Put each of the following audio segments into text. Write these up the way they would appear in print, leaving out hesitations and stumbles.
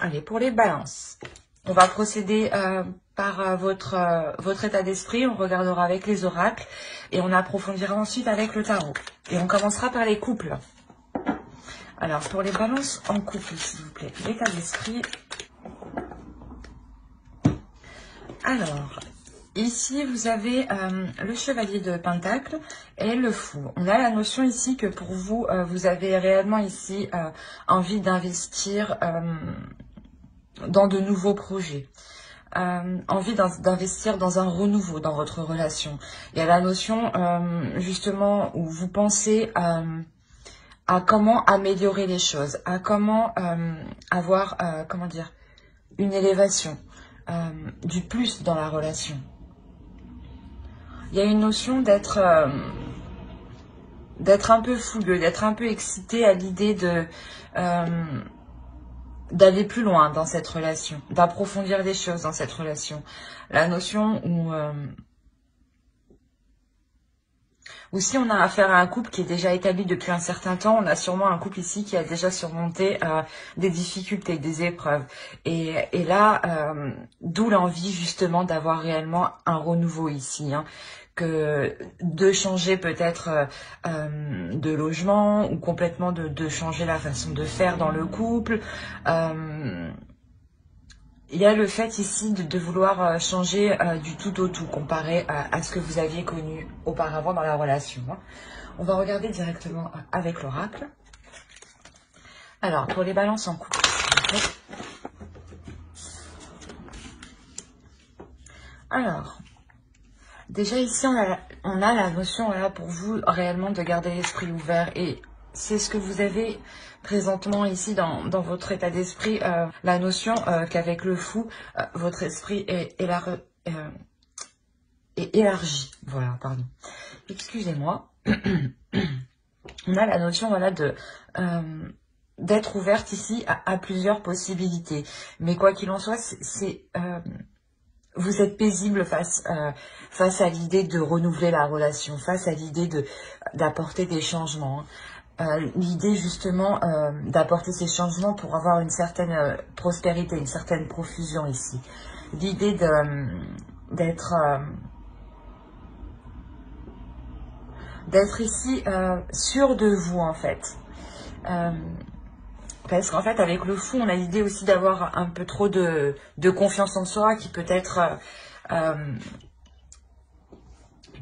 Allez, pour les balances, on va procéder par votre état d'esprit. On regardera avec les oracles et on approfondira ensuite avec le tarot. Et on commencera par les couples. Alors, pour les balances en couple, s'il vous plaît, l'état d'esprit. Alors, ici, vous avez le chevalier de Pentacle et le fou. On a la notion ici que pour vous, vous avez réellement ici envie d'investir dans de nouveaux projets. Envie d'investir dans un renouveau dans votre relation. Il y a la notion justement où vous pensez à comment améliorer les choses, à comment avoir, comment dire, une élévation, du plus dans la relation. Il y a une notion d'être un peu fougueux, d'être un peu excité à l'idée de d'aller plus loin dans cette relation, d'approfondir les choses dans cette relation. La notion où si on a affaire à un couple qui est déjà établi depuis un certain temps, on a sûrement un couple ici qui a déjà surmonté des difficultés, des épreuves. Et là, d'où l'envie justement d'avoir réellement un renouveau ici, hein, que de changer peut-être de logement ou complètement de changer la façon de faire dans le couple. Il y a le fait ici de vouloir changer du tout au tout comparé à ce que vous aviez connu auparavant dans la relation. On va regarder directement avec l'oracle. Alors, pour les balances en couple. Alors, déjà ici, on a la notion là, pour vous réellement de garder l'esprit ouvert et c'est ce que vous avez présentement ici dans votre état d'esprit, la notion qu'avec le fou, votre esprit est élargi. Voilà, pardon. Excusez-moi. On a la notion voilà, d'être ouverte ici à plusieurs possibilités. Mais quoi qu'il en soit, vous êtes paisible face à l'idée de renouveler la relation, face à l'idée d'apporter des changements. L'idée justement d'apporter ces changements pour avoir une certaine prospérité, une certaine profusion ici. L'idée d'être ici sûr de vous en fait. Parce qu'en fait avec le fou on a l'idée aussi d'avoir un peu trop de confiance en soi qui peut être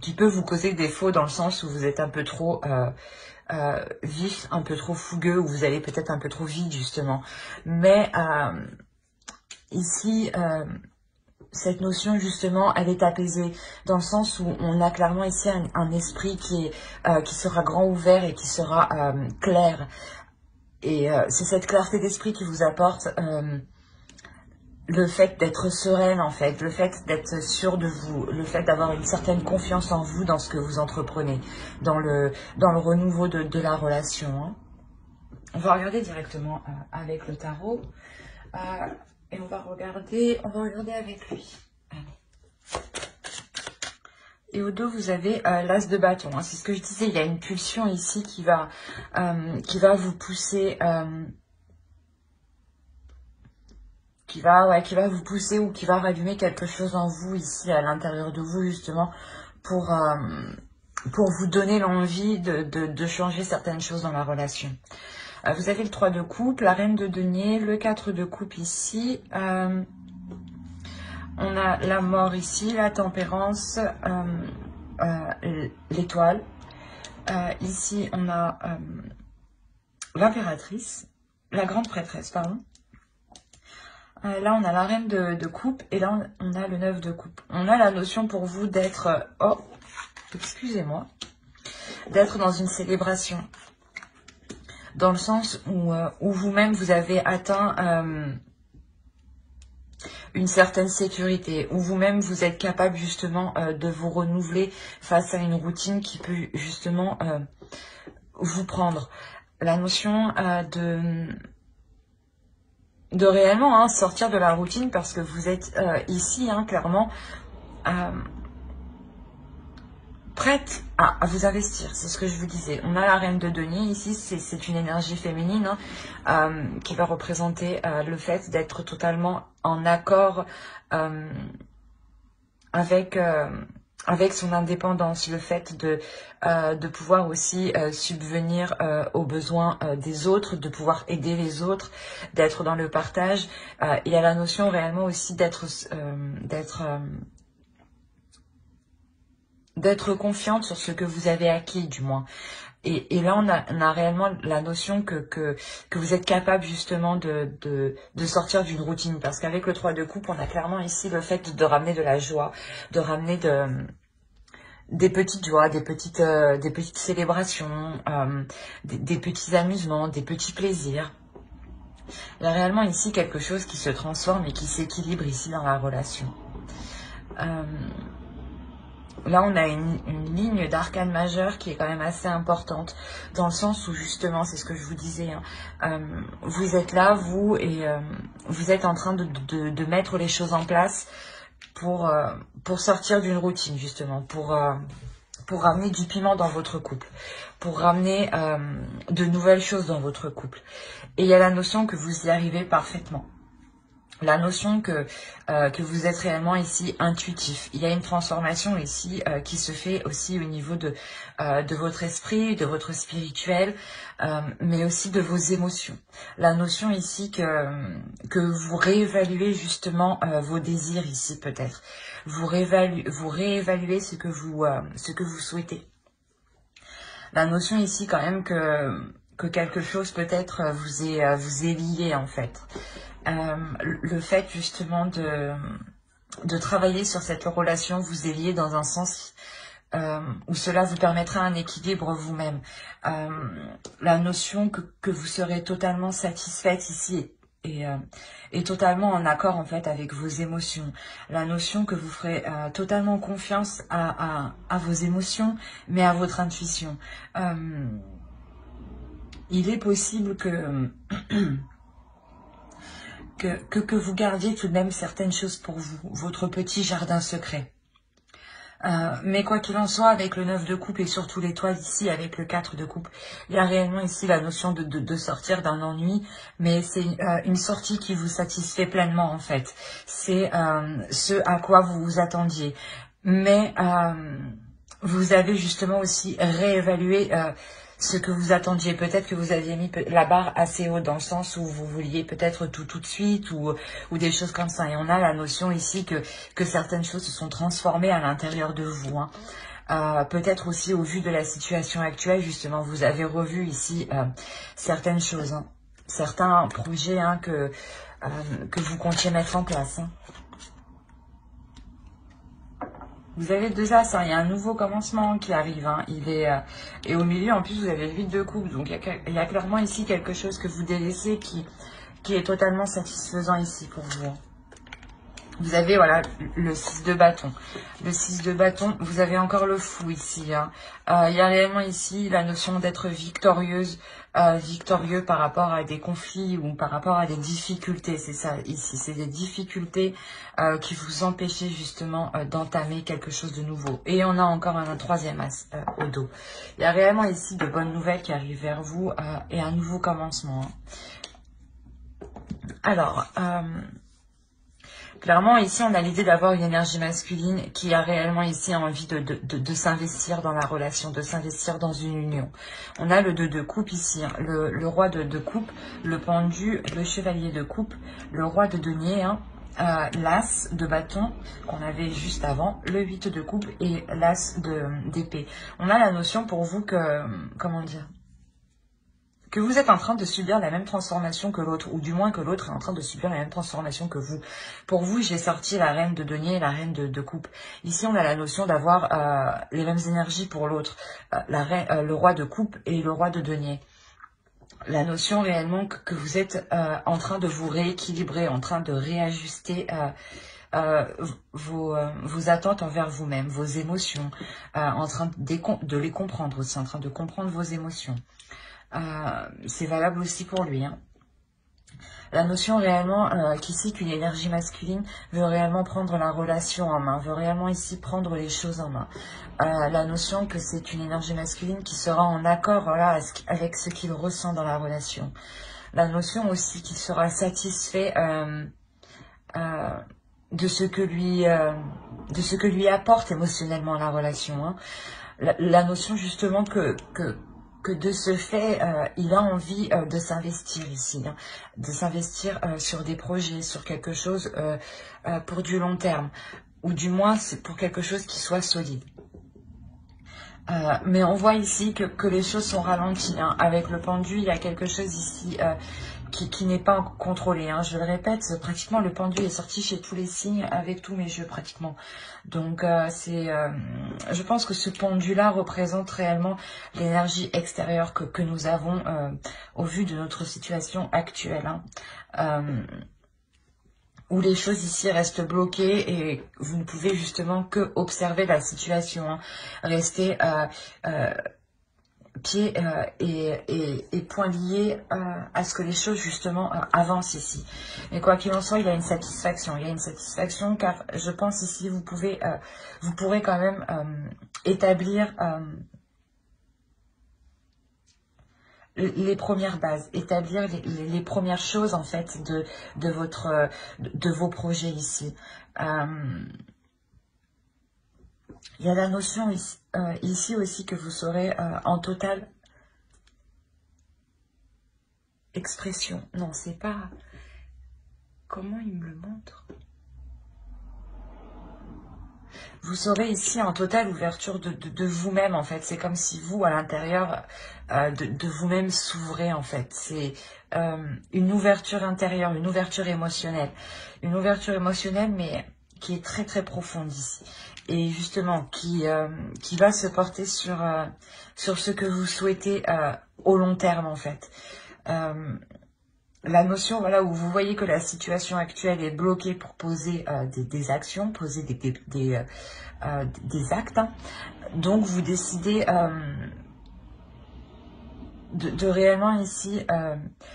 qui peut vous causer des défauts dans le sens où vous êtes un peu trop vif, un peu trop fougueux, ou vous allez peut-être un peu trop vite justement. Mais ici, cette notion justement, elle est apaisée dans le sens où on a clairement ici un esprit qui sera grand ouvert et qui sera clair. Et c'est cette clarté d'esprit qui vous apporte le fait d'être sereine en fait, le fait d'être sûr de vous, le fait d'avoir une certaine confiance en vous dans ce que vous entreprenez, dans le renouveau de la relation. Hein. On va regarder directement avec le tarot et on va regarder avec lui. Allez. Et au dos, vous avez l'as de bâton. Hein. C'est ce que je disais, il y a une pulsion ici qui va vous pousser... qui va vous pousser ou qui va rallumer quelque chose en vous ici à l'intérieur de vous justement pour vous donner l'envie de changer certaines choses dans la relation. Vous avez le 3 de coupe, la reine de denier, le 4 de coupe ici, on a la mort ici, la tempérance, l'étoile, ici on a l'impératrice, la grande prêtresse, pardon. Là, on a la reine de coupe et là, on a le 9 de coupe. On a la notion pour vous d'être... oh, excusez-moi. D'être dans une célébration. Dans le sens où vous-même, vous avez atteint une certaine sécurité. Où vous-même, vous êtes capable justement de vous renouveler face à une routine qui peut justement vous prendre. La notion de réellement hein, sortir de la routine parce que vous êtes ici, hein, clairement, prête à vous investir, c'est ce que je vous disais. On a la reine de denier ici, c'est une énergie féminine qui va représenter le fait d'être totalement en accord avec son indépendance, le fait de pouvoir aussi subvenir aux besoins des autres, de pouvoir aider les autres, d'être dans le partage. Il y a la notion réellement aussi d'être confiante sur ce que vous avez acquis, du moins. Et là, on a réellement la notion que vous êtes capable justement de sortir d'une routine. Parce qu'avec le 3 de coupe, on a clairement ici le fait de ramener de la joie, de ramener des petites joies, des petites célébrations, des petits amusements, des petits plaisirs. Il y a réellement ici quelque chose qui se transforme et qui s'équilibre ici dans la relation. Là, on a une ligne d'arcane majeure qui est quand même assez importante, dans le sens où justement, c'est ce que je vous disais, vous êtes là, vous, et vous êtes en train de mettre les choses en place pour sortir d'une routine, justement, pour ramener du piment dans votre couple, pour ramener de nouvelles choses dans votre couple. Et il y a la notion que vous y arrivez parfaitement. La notion que vous êtes réellement ici intuitif. Il y a une transformation ici qui se fait aussi au niveau de votre esprit, de votre spirituel, mais aussi de vos émotions. La notion ici que vous réévaluez justement vos désirs ici peut-être. Vous réévaluez ce que vous souhaitez. La notion ici quand même que quelque chose peut-être vous est lié en fait. Le fait justement de travailler sur cette relation vous est lié dans un sens où cela vous permettra un équilibre vous-même. La notion que vous serez totalement satisfaite ici et totalement en accord en fait avec vos émotions. La notion que vous ferez totalement confiance à vos émotions, mais à votre intuition. Il est possible que vous gardiez tout de même certaines choses pour vous, votre petit jardin secret. Mais quoi qu'il en soit, avec le 9 de coupe et surtout l'étoile ici, avec le 4 de coupe, il y a réellement ici la notion de sortir d'un ennui, mais c'est une sortie qui vous satisfait pleinement en fait. C'est ce à quoi vous vous attendiez. Mais vous avez justement aussi réévalué ce que vous attendiez. Peut-être que vous aviez mis la barre assez haut dans le sens où vous vouliez peut-être tout de suite ou des choses comme ça. Et on a la notion ici que certaines choses se sont transformées à l'intérieur de vous. Peut-être aussi au vu de la situation actuelle, justement, vous avez revu ici certaines choses. Certains projets que vous comptiez mettre en place. Vous avez deux as, il y a un nouveau commencement qui arrive, et au milieu, en plus, vous avez le 8 de coupe, donc il y a clairement ici quelque chose que vous délaissez qui est totalement satisfaisant ici pour vous. Vous avez, voilà, le 6 de bâton. Le 6 de bâton, vous avez encore le fou ici. Il y a réellement ici la notion d'être victorieuse, victorieux par rapport à des conflits ou par rapport à des difficultés. C'est ça ici, c'est des difficultés qui vous empêchaient justement d'entamer quelque chose de nouveau. Et on a encore un troisième as au dos. Il y a réellement ici de bonnes nouvelles qui arrivent vers vous et un nouveau commencement. Alors... clairement, ici, on a l'idée d'avoir une énergie masculine qui a réellement ici envie de s'investir dans la relation, de s'investir dans une union. On a le 2 de coupe ici, le roi de coupe, le pendu, le chevalier de coupe, le roi de denier, l'as de bâton qu'on avait juste avant, le 8 de coupe et l'as d'épée. On a la notion pour vous que, comment dire, que vous êtes en train de subir la même transformation que l'autre, ou du moins que l'autre est en train de subir la même transformation que vous. Pour vous, j'ai sorti la reine de denier et la reine de coupe. Ici, on a la notion d'avoir les mêmes énergies pour l'autre, le roi de coupe et le roi de denier. La notion réellement que vous êtes en train de vous rééquilibrer, en train de réajuster vos attentes envers vous-même, vos émotions, en train de les comprendre aussi, en train de comprendre vos émotions. C'est valable aussi pour lui. La notion réellement qu'ici, qu'une énergie masculine veut réellement prendre la relation en main, veut réellement ici prendre les choses en main. La notion que c'est une énergie masculine qui sera en accord voilà, avec ce qu'il ressent dans la relation. La notion aussi qu'il sera satisfait de ce que lui apporte émotionnellement la relation. Hein. La notion justement que de ce fait, il a envie de s'investir ici, hein, de s'investir sur des projets, sur quelque chose pour du long terme, ou du moins c'est pour quelque chose qui soit solide. Mais on voit ici que les choses sont ralenties. Hein. Avec le pendu, il y a quelque chose ici qui n'est pas contrôlé. Hein. Je le répète, pratiquement le pendu est sorti chez tous les signes avec tous mes jeux pratiquement. Donc je pense que ce pendu-là représente réellement l'énergie extérieure que nous avons au vu de notre situation actuelle. Hein. Où les choses ici restent bloquées et vous ne pouvez justement que observer la situation. Hein. Rester pieds et poings liés à ce que les choses justement avancent ici. Mais quoi qu'il en soit, il y a une satisfaction. Il y a une satisfaction car je pense ici vous pourrez quand même établir les premières bases, établir les premières choses en fait de vos projets ici. Il y a la notion ici aussi que vous serez en totale expression. Non, c'est pas... Comment il me le montre? Vous serez ici en totale ouverture de vous-même, en fait. C'est comme si vous, à l'intérieur de vous-même, s'ouvrez, en fait. C'est une ouverture intérieure, une ouverture émotionnelle. Une ouverture émotionnelle, mais qui est très, très profonde ici. Et justement, qui va se porter sur ce que vous souhaitez au long terme, en fait. La notion, voilà, où vous voyez que la situation actuelle est bloquée pour poser des actions, poser des actes. Hein. Donc, vous décidez de réellement ici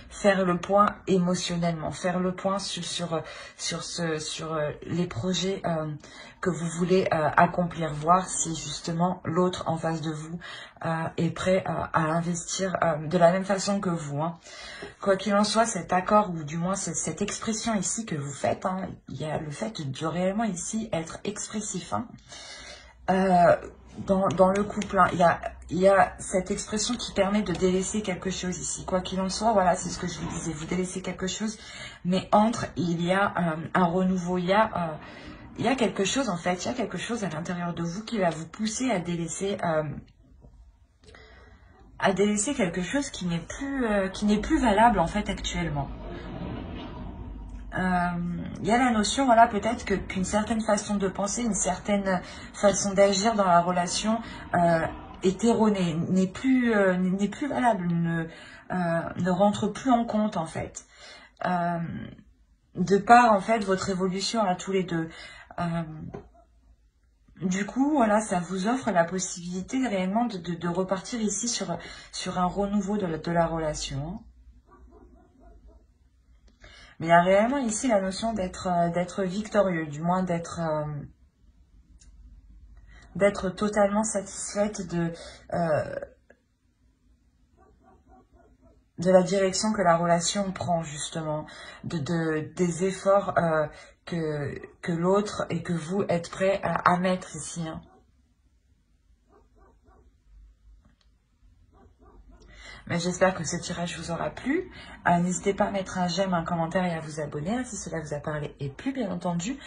faire le point émotionnellement, faire le point sur les projets que vous voulez accomplir, voir si justement l'autre en face de vous est prêt à investir de la même façon que vous. Hein. Quoi qu'il en soit, cet accord, ou du moins cette expression ici que vous faites, hein, il y a le fait de réellement ici être expressif. Hein. Dans le couple, hein, il y a cette expression qui permet de délaisser quelque chose ici. Quoi qu'il en soit, voilà, c'est ce que je vous disais, vous délaissez quelque chose, mais il y a un renouveau, il y a quelque chose en fait, il y a quelque chose à l'intérieur de vous qui va vous pousser à délaisser quelque chose qui n'est plus valable en fait actuellement. Il y a la notion, voilà, peut-être qu'une certaine façon de penser, une certaine façon d'agir dans la relation est erronée, n'est plus valable, ne rentre plus en compte en fait. De par en fait votre évolution à tous les deux. Du coup, voilà, ça vous offre la possibilité réellement de repartir ici sur un renouveau de la relation. Mais il y a réellement ici la notion d'être victorieux, du moins d'être totalement satisfaite de la direction que la relation prend, justement, des efforts que l'autre et que vous êtes prêts à mettre ici. Hein. Mais j'espère que ce tirage vous aura plu. N'hésitez pas à mettre un j'aime, un commentaire et à vous abonner hein, si cela vous a parlé et plu, bien entendu.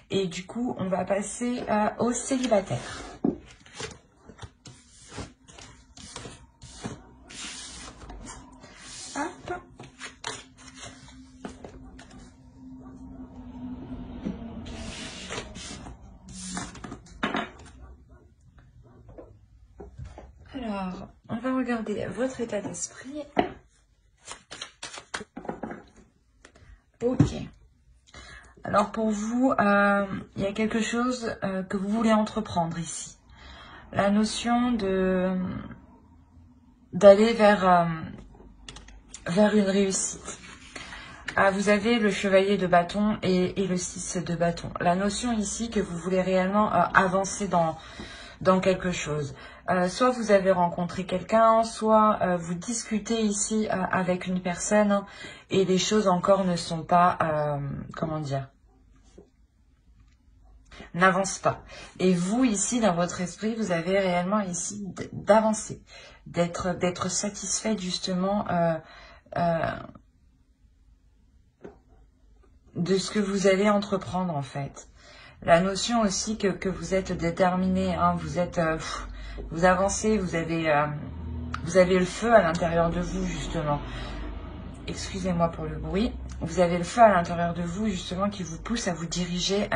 Et du coup, on va passer aux célibataires. Hop. Alors, on va regarder votre état d'esprit. Ok. Alors pour vous, il y a quelque chose que vous voulez entreprendre ici. La notion d'aller vers une réussite. Vous avez le chevalier de bâton et le 6 de bâton. La notion ici que vous voulez réellement avancer dans quelque chose. Soit vous avez rencontré quelqu'un, soit vous discutez ici avec une personne et les choses encore ne sont pas, comment dire, n'avancent pas. Et vous ici, dans votre esprit, vous avez réellement ici d'avancer, d'être satisfait justement de ce que vous allez entreprendre en fait. La notion aussi que vous êtes déterminé, hein, vous avancez, vous avez le feu à l'intérieur de vous justement. Excusez-moi pour le bruit. Vous avez le feu à l'intérieur de vous justement qui vous pousse à vous diriger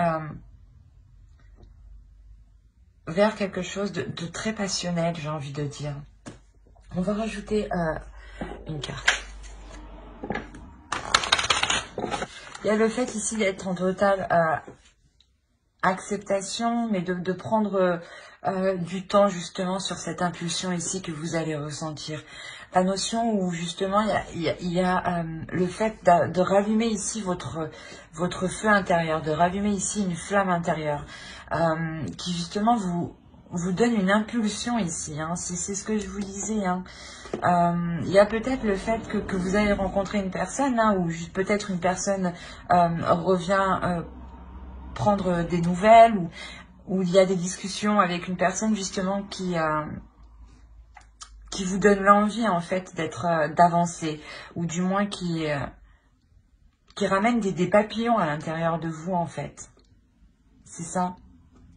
vers quelque chose de très passionnel, j'ai envie de dire. On va rajouter une carte. Il y a le fait ici d'être en totale acceptation, mais de prendre du temps justement sur cette impulsion ici que vous allez ressentir. La notion où justement il y a le fait de rallumer ici votre feu intérieur, de rallumer ici une flamme intérieure qui justement vous donne une impulsion ici. Hein. C'est ce que je vous disais. Hein. Il y a peut-être le fait que vous allez rencontrer une personne, hein, ou peut-être une personne revient prendre des nouvelles, ou il y a des discussions avec une personne justement qui vous donne l'envie en fait d'avancer, ou du moins qui ramène des papillons à l'intérieur de vous en fait. C'est ça.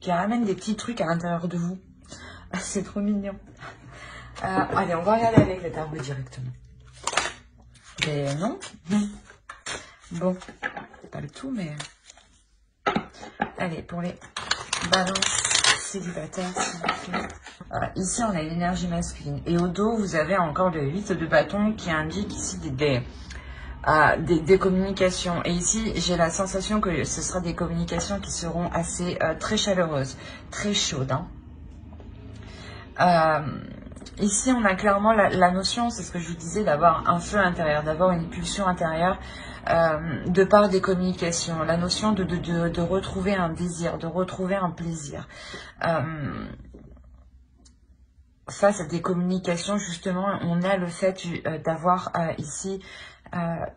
Qui ramène des petits trucs à l'intérieur de vous. C'est trop mignon. Allez, on va regarder avec le tarot directement. Mais non. Bon, pas le tout, mais... Allez, pour les balances célibataires, s'il vous plaît. Ici, on a l'énergie masculine. Et au dos, vous avez encore le 8 de bâton qui indique ici des communications. Et ici, j'ai la sensation que ce sera des communications qui seront assez très chaleureuses, très chaudes. Hein. Ici, on a clairement la notion, c'est ce que je vous disais, d'avoir un feu intérieur, d'avoir une pulsion intérieure de par des communications. La notion de retrouver un désir, de retrouver un plaisir. Face à des communications, justement, on a le fait d'avoir ici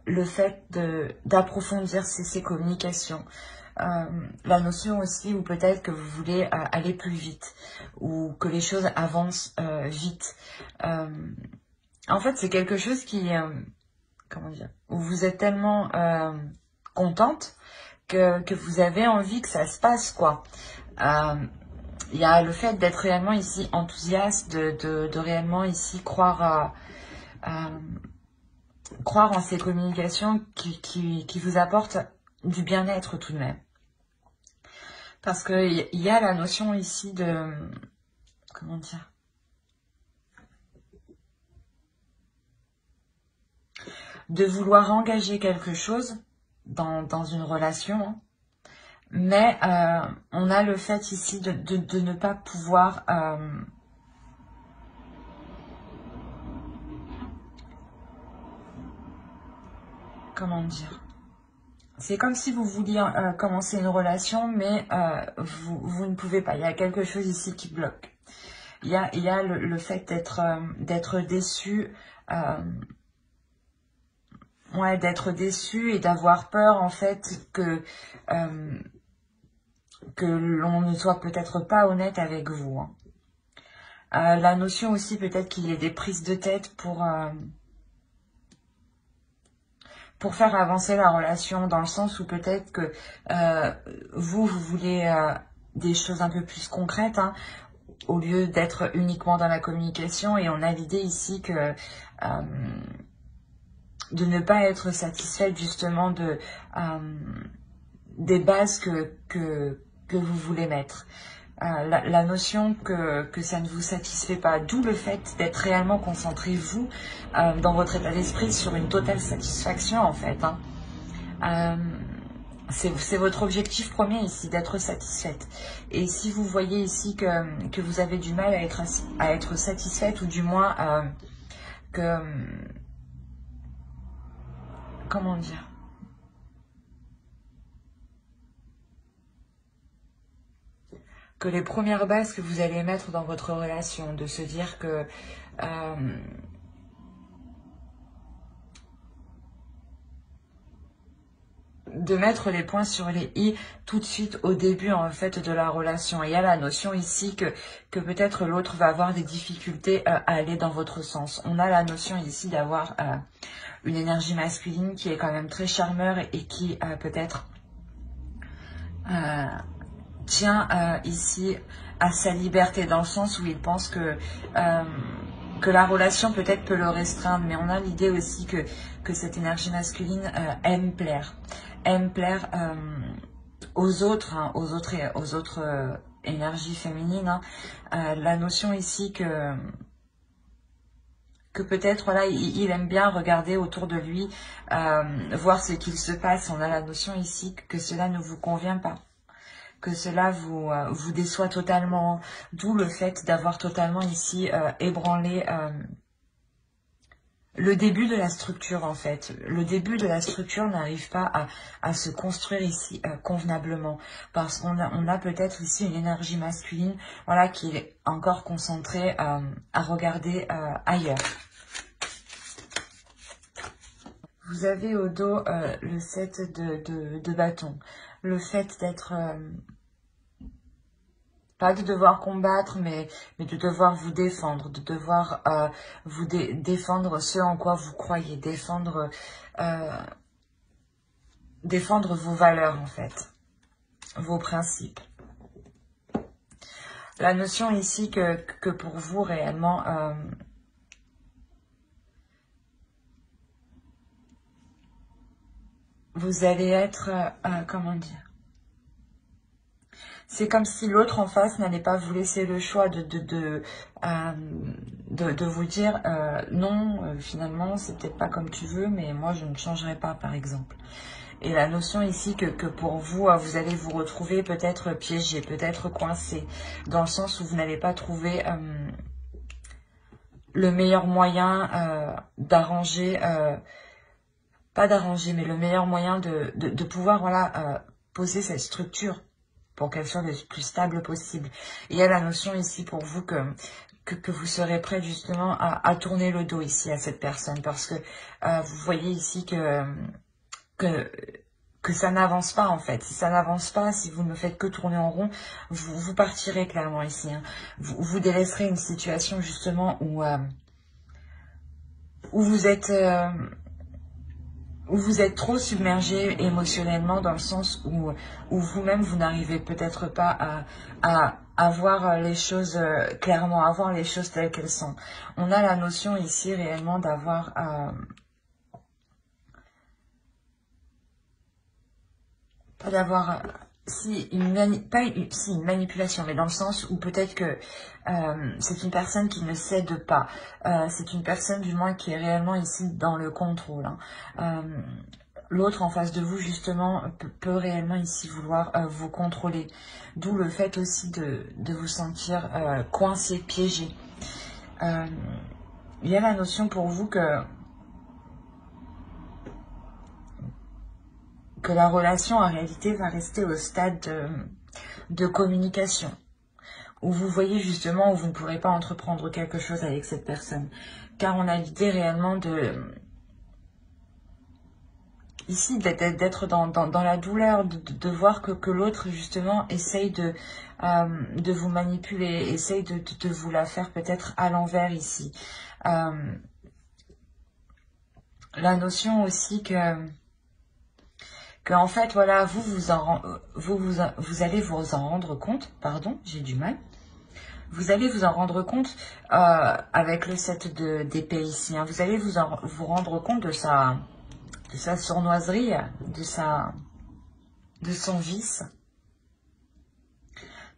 le fait d'approfondir ces communications. La notion aussi où peut-être que vous voulez aller plus vite ou que les choses avancent vite. En fait, c'est quelque chose qui, comment dire, où vous êtes tellement contente que vous avez envie que ça se passe, quoi. Il y a le fait d'être réellement ici enthousiaste, de réellement ici croire en ces communications qui vous apportent du bien-être tout de même. Parce qu'il y a la notion ici de... Comment dire? De vouloir engager quelque chose dans une relation. Hein. Mais on a le fait ici de ne pas pouvoir... comment dire? C'est comme si vous vouliez commencer une relation, mais vous ne pouvez pas. Il y a quelque chose ici qui bloque. Il y a le fait d'être déçu, ouais, d'être déçu et d'avoir peur en fait que l'on ne soit peut-être pas honnête avec vous. Hein. La notion aussi peut-être qu'il y ait des prises de tête pour faire avancer la relation, dans le sens où peut-être que vous voulez des choses un peu plus concrètes, hein, au lieu d'être uniquement dans la communication. Et on a l'idée ici que de ne pas être satisfaite justement des bases que vous voulez mettre. La notion que ça ne vous satisfait pas, d'où le fait d'être réellement concentré, vous, dans votre état d'esprit, sur une totale satisfaction, en fait. Hein. C'est votre objectif premier ici, d'être satisfaite. Et si vous voyez ici que vous avez du mal à être satisfaite, ou du moins comment dire, que les premières bases que vous allez mettre dans votre relation, de se dire que de mettre les points sur les i tout de suite au début en fait de la relation. Et il y a la notion ici que peut-être l'autre va avoir des difficultés à aller dans votre sens. On a la notion ici d'avoir une énergie masculine qui est quand même très charmeur et qui peut-être tient ici à sa liberté, dans le sens où il pense que la relation peut-être peut le restreindre, mais on a l'idée aussi que cette énergie masculine aime plaire aux autres, hein, aux autres énergies féminines. La notion ici que peut-être, voilà, il aime bien regarder autour de lui, voir ce qu'il se passe. On a la notion ici que cela ne vous convient pas, que cela vous déçoit totalement, d'où le fait d'avoir totalement ici ébranlé le début de la structure en fait. Le début de la structure n'arrive pas à se construire ici convenablement, parce qu'on a peut-être ici une énergie masculine, voilà, qui est encore concentrée à regarder ailleurs. Vous avez au dos le 7 de bâton, le fait d'être... pas de devoir combattre, mais de devoir vous défendre, de devoir vous défendre ce en quoi vous croyez, défendre vos valeurs en fait, vos principes. La notion ici que pour vous réellement, vous allez être, comment dire, c'est comme si l'autre en face n'allait pas vous laisser le choix de vous dire non, finalement, c'est peut-être pas comme tu veux, mais moi, je ne changerai pas, par exemple. Et la notion ici que pour vous, vous allez vous retrouver peut-être piégé, peut-être coincé, dans le sens où vous n'allez pas trouver le meilleur moyen d'arranger, pas d'arranger, mais le meilleur moyen de pouvoir, voilà, poser cette structure pour qu'elle soit le plus stable possible. Et il y a la notion ici pour vous que vous serez prêt justement à tourner le dos ici à cette personne, parce que vous voyez ici que ça n'avance pas en fait. Si ça n'avance pas, si vous ne faites que tourner en rond, vous partirez clairement ici. Hein. Vous délaisserez une situation justement où vous êtes... où vous êtes trop submergé émotionnellement, dans le sens où vous-même, vous n'arrivez peut-être pas à voir les choses clairement, à voir les choses telles qu'elles sont. On a la notion ici réellement d'avoir... pas d'avoir... une manipulation, mais dans le sens où peut-être que c'est une personne qui ne cède pas. C'est une personne du moins qui est réellement ici dans le contrôle. Hein. L'autre en face de vous, justement, peut réellement ici vouloir vous contrôler. D'où le fait aussi de vous sentir coincé, piégé. Il y a la notion pour vous que la relation en réalité va rester au stade de communication, où vous voyez justement où vous ne pourrez pas entreprendre quelque chose avec cette personne, car on a l'idée réellement ici d'être dans la douleur, de voir que l'autre justement essaye de vous manipuler, essaye de vous la faire peut-être à l'envers ici. La notion aussi que en fait, voilà, vous allez vous en rendre compte, pardon, j'ai du mal, vous allez vous en rendre compte avec le 7 d'épée ici, hein, vous allez vous rendre compte de sa sournoiserie, de son vice.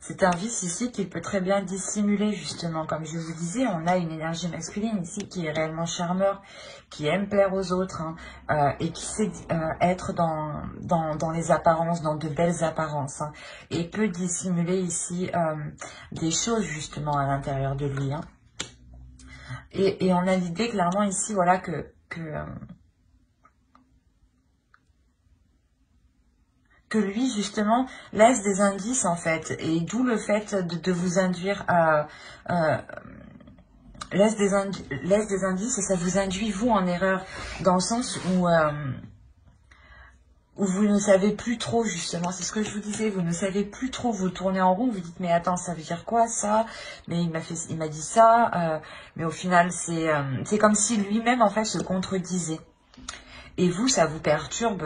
C'est un vice ici qu'il peut très bien dissimuler, justement. Comme je vous disais, on a une énergie masculine ici qui est réellement charmeur, qui aime plaire aux autres, hein, et qui sait être dans les apparences, dans de belles apparences, hein, et peut dissimuler ici des choses, justement, à l'intérieur de lui. Hein. Et on a l'idée clairement ici, voilà, que que lui, justement, laisse des indices, en fait. Et d'où le fait de vous induire à... laisse des indices et ça vous induit, vous, en erreur. Dans le sens où vous ne savez plus trop, justement, c'est ce que je vous disais, vous ne savez plus trop, vous tournez en rond, vous dites, mais attends, ça veut dire quoi, ça? Mais il m'a dit ça, mais au final, c'est comme si lui-même, en fait, se contredisait. Et vous, ça vous perturbe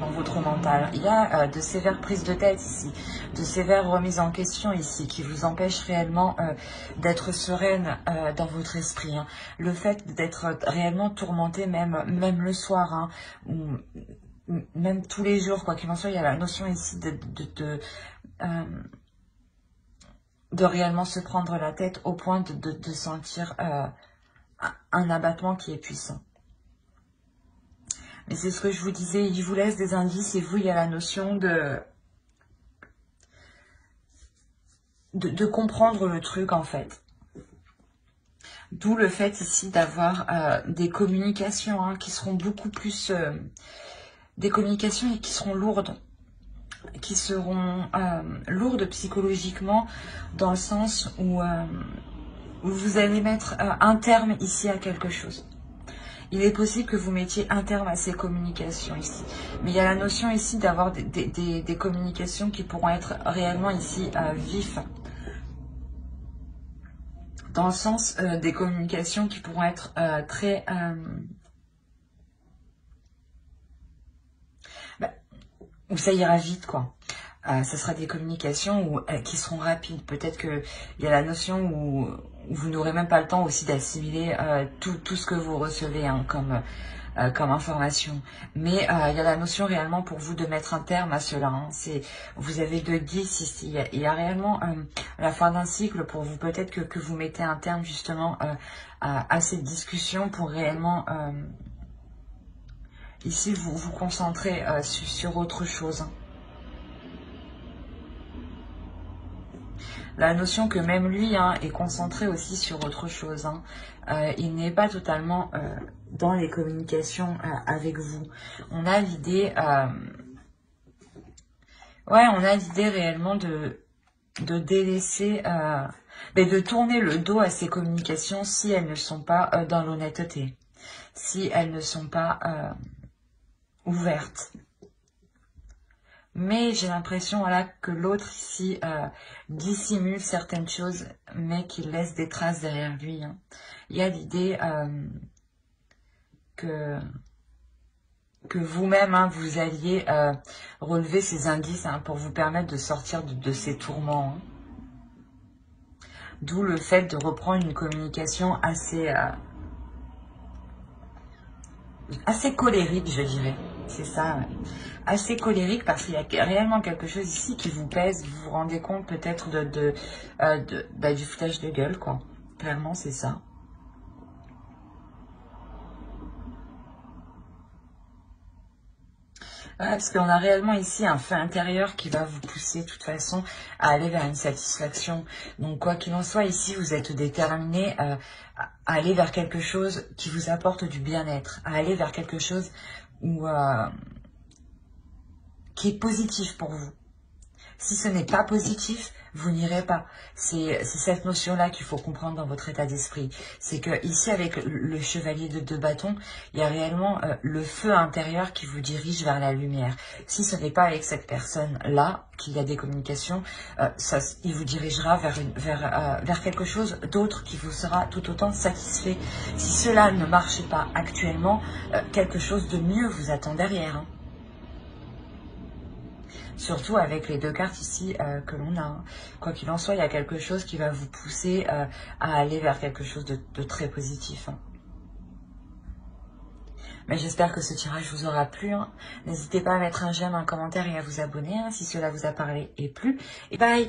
dans votre mental. Il y a de sévères prises de tête ici, de sévères remises en question ici, qui vous empêchent réellement d'être sereine dans votre esprit. Hein. Le fait d'être réellement tourmenté, même le soir, hein, ou même tous les jours, quoi qu'il en soit, il y a la notion ici de réellement se prendre la tête au point de sentir un abattement qui est puissant. Mais c'est ce que je vous disais, il vous laisse des indices et vous, il y a la notion de comprendre le truc, en fait. D'où le fait ici d'avoir des communications hein, qui seront beaucoup plus... des communications qui seront lourdes. Qui seront lourdes psychologiquement dans le sens où vous allez mettre un terme ici à quelque chose. Il est possible que vous mettiez un terme à ces communications ici. Mais il y a la notion ici d'avoir des communications qui pourront être réellement ici vives. Dans le sens des communications qui pourront être très... où ça ira vite, quoi. Ça sera des communications qui seront rapides. Peut-être qu'il y a la notion où vous n'aurez même pas le temps aussi d'assimiler tout ce que vous recevez hein, comme information. Mais il y a la notion réellement pour vous de mettre un terme à cela. Hein. Vous avez 10 ici. Il y a réellement la fin d'un cycle pour vous. Peut-être que vous mettez un terme justement à cette discussion pour réellement... ici, vous concentrer sur autre chose. Hein. La notion que même lui hein, est concentré aussi sur autre chose. Hein. Il n'est pas totalement dans les communications avec vous. On a l'idée... ouais, on a l'idée réellement de délaisser... mais de tourner le dos à ces communications si elles ne sont pas dans l'honnêteté. Si elles ne sont pas ouvertes. Mais j'ai l'impression voilà, que l'autre ici dissimule certaines choses, mais qu'il laisse des traces derrière lui. Hein. Il y a l'idée que vous-même, hein, vous alliez relever ces indices hein, pour vous permettre de sortir de ces tourments. Hein. D'où le fait de reprendre une communication assez colérique, je dirais. C'est ça, ouais. Assez colérique parce qu'il y a réellement quelque chose ici qui vous pèse. Vous vous rendez compte peut-être du foutage de gueule, quoi. Clairement, c'est ça. Voilà, parce qu'on a réellement ici un feu intérieur qui va vous pousser de toute façon à aller vers une satisfaction. Donc quoi qu'il en soit, ici vous êtes déterminé à aller vers quelque chose qui vous apporte du bien-être, à aller vers quelque chose qui est positif pour vous. Si ce n'est pas positif, vous n'irez pas. C'est cette notion-là qu'il faut comprendre dans votre état d'esprit. C'est que ici, avec le chevalier de 2 bâtons, il y a réellement le feu intérieur qui vous dirige vers la lumière. Si ce n'est pas avec cette personne-là qu'il y a des communications, il vous dirigera vers quelque chose d'autre qui vous sera tout autant satisfait. Si cela ne marche pas actuellement, quelque chose de mieux vous attend derrière. Hein. Surtout avec les 2 cartes ici que l'on a. Hein. Quoi qu'il en soit, il y a quelque chose qui va vous pousser à aller vers quelque chose de très positif. Hein. Mais j'espère que ce tirage vous aura plu. Hein. N'hésitez pas à mettre un j'aime, un commentaire et à vous abonner hein, si cela vous a parlé et plu. Et bye!